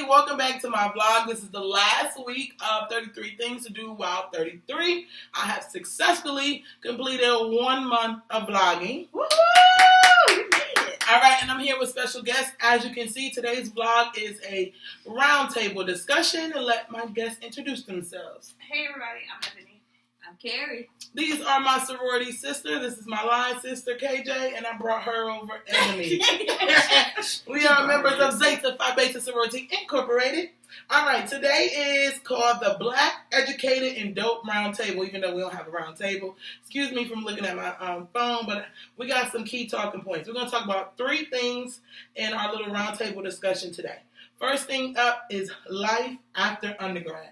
welcome back to my vlog. This is the last week of 33 Things to Do While 33. I have successfully completed 1 month of vlogging. Woo! You made it. All right, and I'm here with special guests. As you can see, today's vlog is a roundtable discussion, and let my guests introduce themselves. Hey everybody, I'm Ebony. I'm Carrie. These are my sorority sister. This is my line sister, KJ, and I brought her over, Ebony. We are members of Zeta Phi Beta Sorority Incorporated. All right, today is called the Black, Educated, and Dope Roundtable, even though we don't have a roundtable. Excuse me from looking at my phone, but we got some key talking points. We're going to talk about 3 things in our little roundtable discussion today. First thing up is life after undergrad.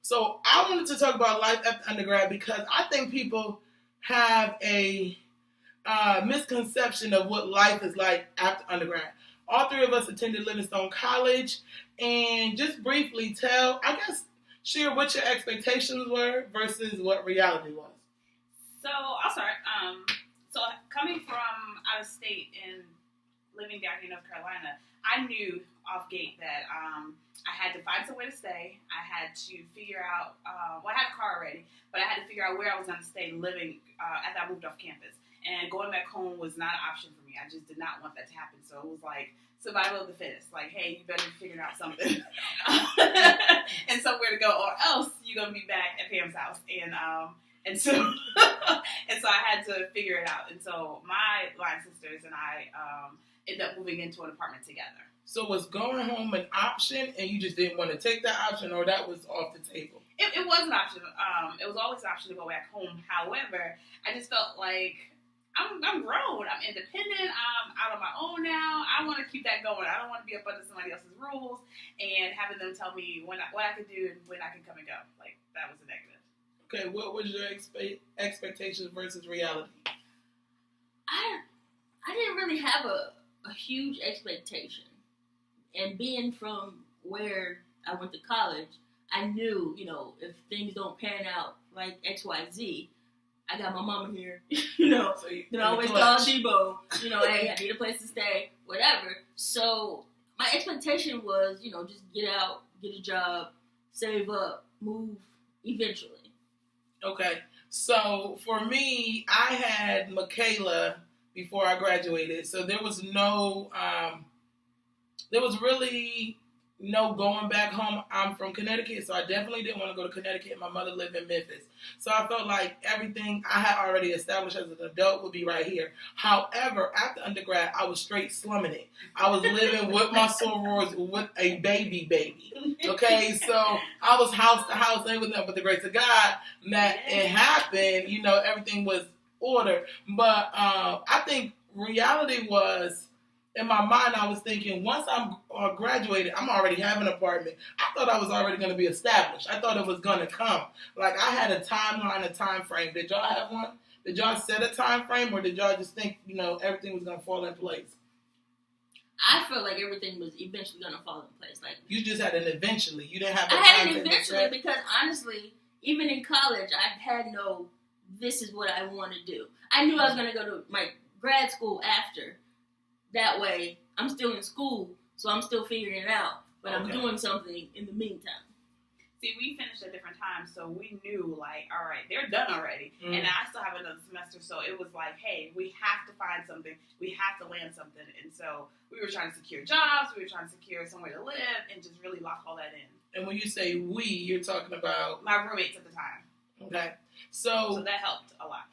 So I wanted to talk about life after undergrad because I think people have a misconception of what life is like after undergrad. All 3 of us attended Livingstone College, and just briefly share what your expectations were versus what reality was. So I'll start. So coming from out of state and living down here in North Carolina, I knew off gate that I had to find somewhere to stay. I had to figure out, I had a car already, but I had to figure out where I was going to stay living after I moved off campus. And going back home was not an option for me. I just did not want that to happen. So it was like survival of the fittest. Like, hey, you better be figuring out something and somewhere to go, or else you're going to be back at Pam's house. And so I had to figure it out. And so my line sisters and I ended up moving into an apartment together. So was going home an option, and you just didn't want to take that option, or that was off the table? It was an option. It was always an option to go back home. However, I just felt like I'm grown. I'm independent. I'm out on my own now. I want to keep that going. I don't want to be up under somebody else's rules and having them tell me what I could do and when I can come and go. Like, that was a negative. Okay, what was your expectations versus reality? I didn't really have a huge expectation. And being from where I went to college, I knew, if things don't pan out like XYZ, I got my mama here, So I always call Debo, hey, I need a place to stay, whatever. So my expectation was, just get out, get a job, save up, move eventually. Okay, so for me, I had Michaela before I graduated, so there was really no going back home. I'm from Connecticut, so I definitely didn't want to go to Connecticut. My mother lived in Memphis. So I felt like everything I had already established as an adult would be right here. However, after undergrad, I was straight slumming it. I was living with my sorors with a baby. Okay, so I was house to house, and with nothing but the grace of God that it happened. Everything was ordered. But I think reality was, in my mind, I was thinking, once I'm graduated, I'm already having an apartment. I thought I was already going to be established. I thought it was going to come. Like, I had a timeline, a time frame. Did y'all have one? Did y'all set a time frame, or did y'all just think, everything was going to fall in place? I felt like everything was eventually going to fall in place. Like, you just had an eventually. You didn't have a I time had an frame eventually because, honestly, even in college, I had no, this is what I want to do. I knew I was going to go to my grad school after. That way, I'm still in school, so I'm still figuring it out. But I'm doing something in the meantime. See, we finished at different times, so we knew, like, all right, they're done already. Mm. And I still have another semester, so it was like, hey, we have to find something. We have to land something. And so we were trying to secure jobs. We were trying to secure somewhere to live and just really lock all that in. And when you say we, you're talking about? My roommates at the time. Okay. So that helped a lot.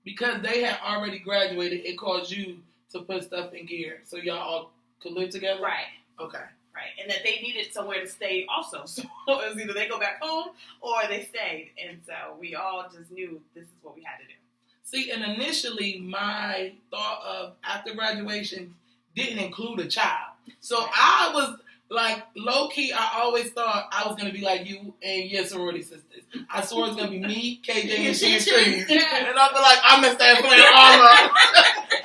Because they had already graduated, it caused you to put stuff in gear so y'all all could live together? Right. Okay. Right. And that they needed somewhere to stay also. So it was either they go back home or they stayed. And so we all just knew this is what we had to do. See, and initially my thought of after graduation didn't include a child. So I was like, low-key, I always thought I was going to be like you and your sorority sisters. I swore it was going to be me, KJ, and she and Trees. And I feel like I'm going to start playing all of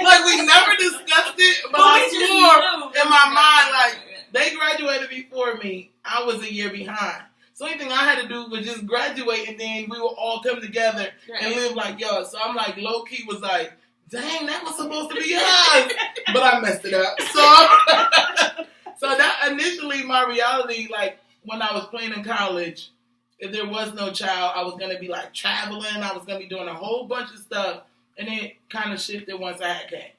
Like, we never discussed it, but I swore in my mind, like, they graduated before me. I was a year behind. So anything I had to do was just graduate, and then we would all come together and live like y'all. So I'm like, low-key was like, dang, that was supposed to be us. But I messed it up. So that initially initially, my reality, like when I was playing in college, if there was no child, I was gonna be like traveling. I was gonna be doing a whole bunch of stuff, and it kind of shifted once I had Kay.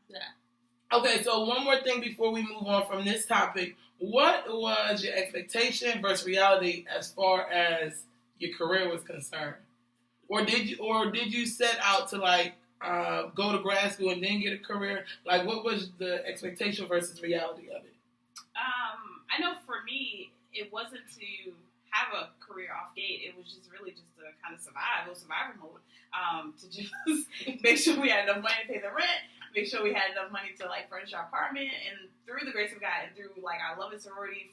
Yeah. Okay, so one more thing before we move on from this topic. What was your expectation versus reality as far as your career was concerned? Or did you set out to like go to grad school and then get a career? Like, what was the expectation versus reality of it? I know for me, it wasn't to have a career off gate. It was just really just to kind of survive. It was survival mode. To just make sure we had enough money to pay the rent, make sure we had enough money to like furnish our apartment, and through the grace of God and through like our loving sorority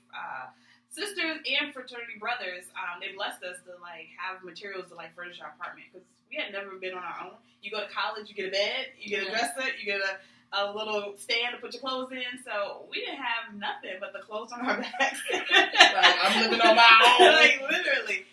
sisters and fraternity brothers, they blessed us to like have materials to like furnish our apartment because we had never been on our own. You go to college, you get a bed, you get a dresser, you get a little stand to put your clothes in. So we didn't have nothing but the clothes on our backs. Like, I'm living on my own. Like literally.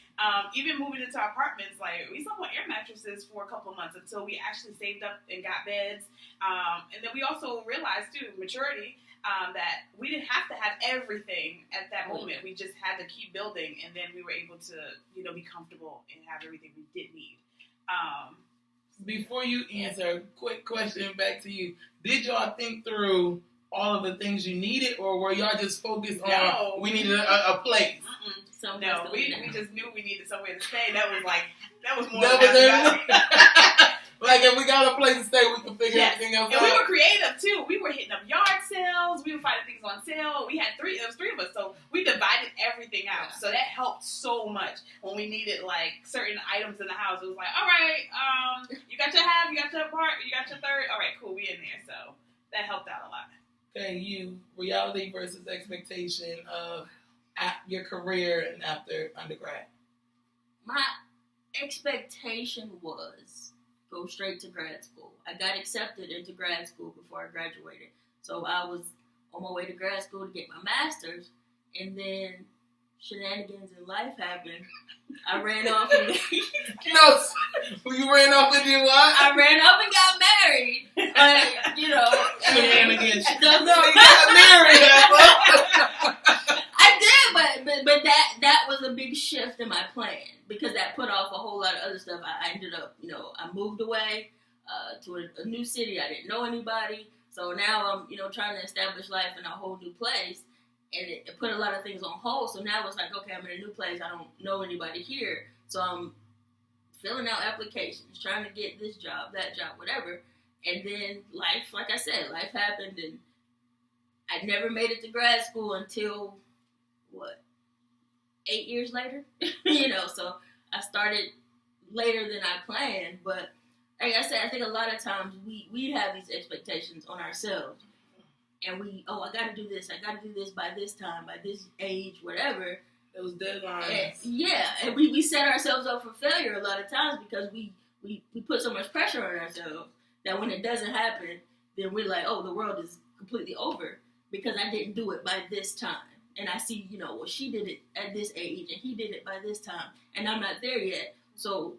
Even moving into our apartments, like we slept on air mattresses for a couple of months until we actually saved up and got beds. And then we also realized too, maturity, that we didn't have to have everything at that moment. We just had to keep building, and then we were able to, be comfortable and have everything we did need. Before you answer, quick question back to you. Did y'all think through all of the things you needed, or were y'all just focused on we needed a place? No, we just knew we needed somewhere to stay. That was more that than was like, if we got a place to stay, we can figure everything else out. And we were creative, too. We were hitting up yard sales. We were finding things on sale. It was three of us, so we divided everything out. Yeah. So that helped so much when we needed, like, certain items in the house. It was like, all right, you got your half, you got your part, you got your third. All right, cool, we in there. So that helped out a lot. Okay, reality versus expectation of your career and after undergrad. My expectation was go straight to grad school. I got accepted into grad school before I graduated. So I was on my way to grad school to get my master's, and then shenanigans in life happened. I ran off and you ran off and did what? I ran off and got married. Shenanigans. You got married. I did, but that was a big shift in my plan because that put off a whole lot of other stuff. I ended up, I moved away to a new city. I didn't know anybody, so now I'm, trying to establish life in a whole new place, and it put a lot of things on hold. So now it's like, okay, I'm in a new place. I don't know anybody here, so I'm filling out applications, trying to get this job, that job, whatever. And then life, like I said, life happened, and I never made it to grad school until 8 years later, so I started later than I planned, but like I said, I think a lot of times we have these expectations on ourselves, and I gotta do this by this time, by this age, whatever. Those deadlines. And we set ourselves up for failure a lot of times because we put so much pressure on ourselves that when it doesn't happen, then we're like, oh, the world is completely over because I didn't do it by this time. And I see, she did it at this age, and he did it by this time, and I'm not there yet, so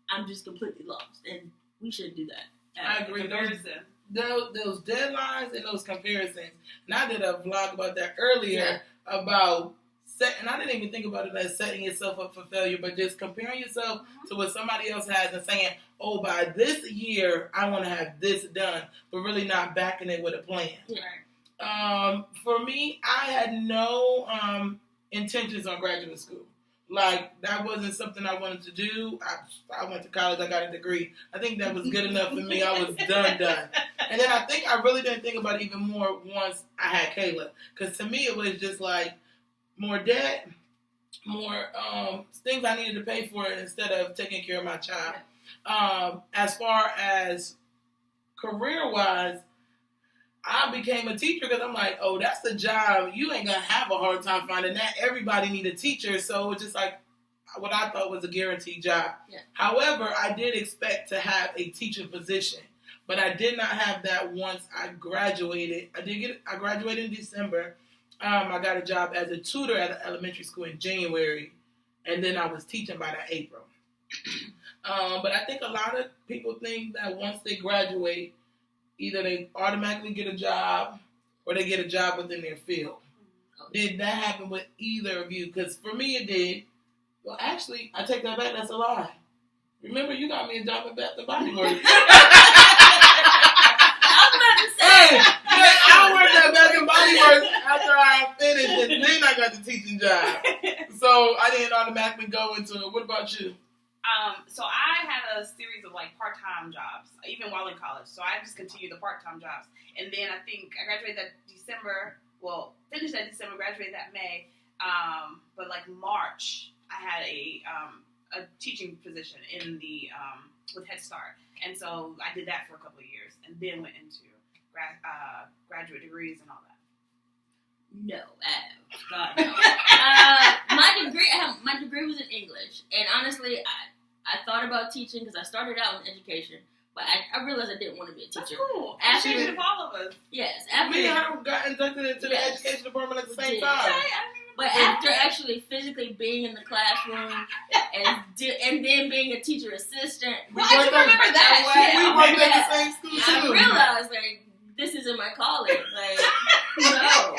I'm just completely lost, and we shouldn't do that. I agree. Those deadlines and those comparisons, and I did a vlog about that earlier, about and I didn't even think about it as setting yourself up for failure, but just comparing yourself to what somebody else has and saying, oh, by this year, I want to have this done, but really not backing it with a plan. Yeah. For me, I had no intentions on graduate school. Like, that wasn't something I wanted to do. I went to college, I got a degree. I think that was good enough for me. I was done. And then I think I really didn't think about it even more once I had Kayla. Because to me, it was just like more debt, more things I needed to pay for instead of taking care of my child. As far as career-wise, I became a teacher because I'm like, oh, that's the job. You ain't going to have a hard time finding that. Everybody need a teacher. So it's just like what I thought was a guaranteed job. Yeah. However, I did expect to have a teaching position, but I did not have that once I graduated. I graduated in December. I got a job as a tutor at an elementary school in January, and then I was teaching by that April. But I think a lot of people think that once they graduate, either they automatically get a job or they get a job within their field. Did that happen with either of you? Because for me, it did. Well, actually, I take that back. That's a lie. Remember, you got me a job at Bath and Body Works. I worked at Bath and Body Works after I finished, and then I got the teaching job. So I didn't automatically go into it. What about you? So I had a series of like part-time jobs, even while in college. So I just continued the part-time jobs, and then I think I graduated that December. Well, finished that December, graduated that May. But like March, I had a teaching position in the with Head Start, and so I did that for a couple of years, and then went into graduate degrees and all that. No, God, no. My degree was in English, and honestly, I thought about teaching because I started out in education, but I realized I didn't want to be a teacher. That's cool. After Changed it for all of us. Yes, Me and her got inducted into the education department at the same time. But after actually physically being in the classroom and then being a teacher assistant, I do remember that. We worked at the same school too. I realized like this isn't my calling. Like, no,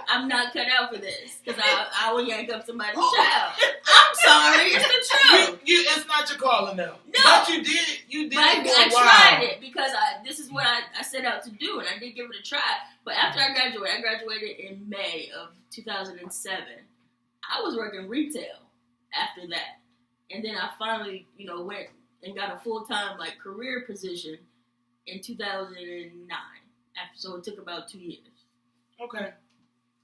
I'm not cut out for this because I will yank up somebody's child. I'm sorry, it's the truth. It's not your calling though. No, but you did it for a while. I tried it because this is what I set out to do, and I did give it a try. But after I graduated in May of 2007. I was working retail after that, and then I finally, went and got a full-time career position in 2009. So it took about 2 years. Okay.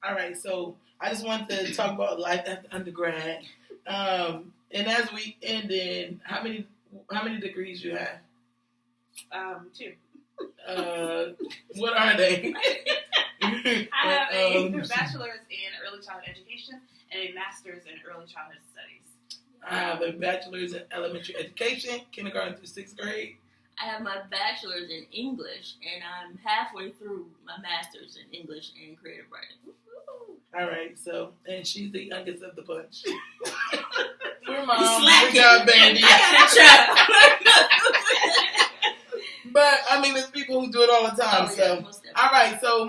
All right. So I just wanted to talk about life at the undergrad. And as we ended, how many degrees you have? 2. What are they? I have a bachelor's in early childhood education and a master's in early childhood studies. I have a bachelor's in elementary education, kindergarten through 6th grade. I have my bachelor's in English, and I'm halfway through my master's in English and creative writing. All right, and she's the youngest of the bunch. We're mom. Slacking. We got Bandy. I gotta try. But, I mean, there's people who do it all the time. All right, so